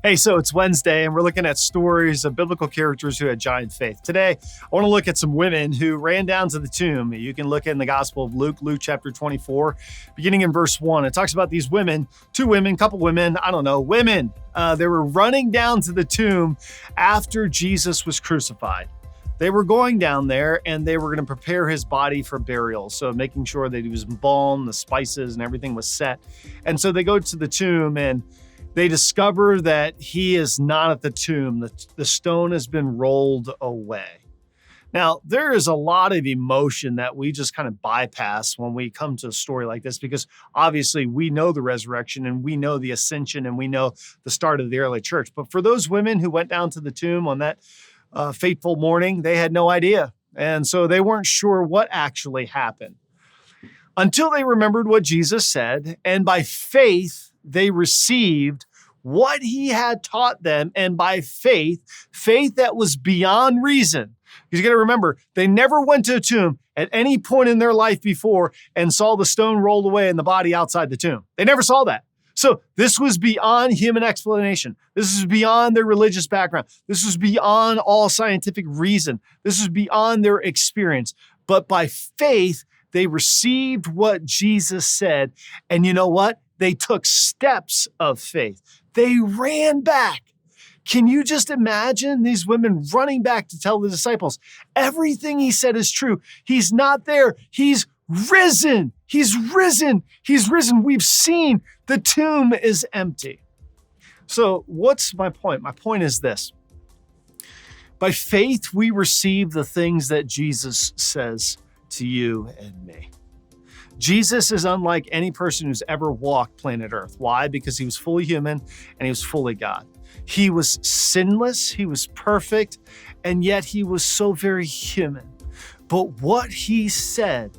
Hey, so it's Wednesday, and we're looking at stories of biblical characters who had giant faith. Today, I want to look at some women who ran down to the tomb. You can look in the Gospel of Luke chapter 24, beginning in verse 1. It talks about these women, couple women, women. They were running down to the tomb after Jesus was crucified. They were going down there and they were going to prepare his body for burial. So making sure that he was embalmed, the spices and everything was set. And so they go to the tomb and they discover that he is not at the tomb. The stone has been rolled away. Now, there is a lot of emotion that we just kind of bypass when we come to a story like this, because obviously we know the resurrection and we know the ascension and we know the start of the early church. But for those women who went down to the tomb on that fateful morning, they had no idea. And so they weren't sure what actually happened until they remembered what Jesus said. And by faith, they received what he had taught them. And by faith that was beyond reason. Because you got to remember, they never went to a tomb at any point in their life before and saw the stone rolled away and the body outside the tomb. They never saw that. So this was beyond human explanation. This is beyond their religious background. This was beyond all scientific reason. This is beyond their experience. But by faith, they received what Jesus said. And you know what? They took steps of faith. They ran back. Can you just imagine these women running back to tell the disciples, everything he said is true. He's not there. He's risen. He's risen. He's risen. We've seen the tomb is empty. So what's my point? My point is this. By faith, we receive the things that Jesus says to you and me. Jesus is unlike any person who's ever walked planet Earth. Why? Because he was fully human and he was fully God. He was sinless, he was perfect, and yet he was so very human. But what he said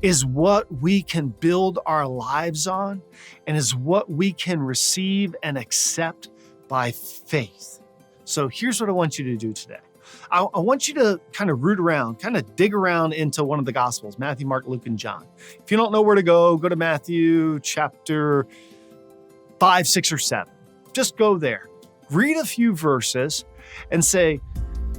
is what we can build our lives on and is what we can receive and accept by faith. So here's what I want you to do today. I want you to kind of root around, kind of dig around into one of the Gospels, Matthew, Mark, Luke, and John. If you don't know where to go to Matthew chapter 5, 6, or 7. Just go there. Read a few verses and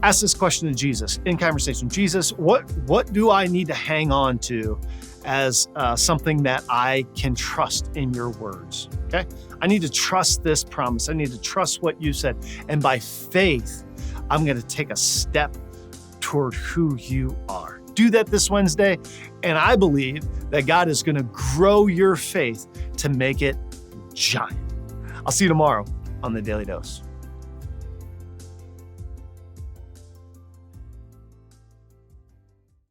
ask this question to Jesus in conversation. Jesus, what do I need to hang on to as something that I can trust in your words? Okay? I need to trust this promise. I need to trust what you said. And by faith, I'm going to take a step toward who you are. Do that this Wednesday, and I believe that God is going to grow your faith to make it giant. I'll see you tomorrow on The Daily Dose.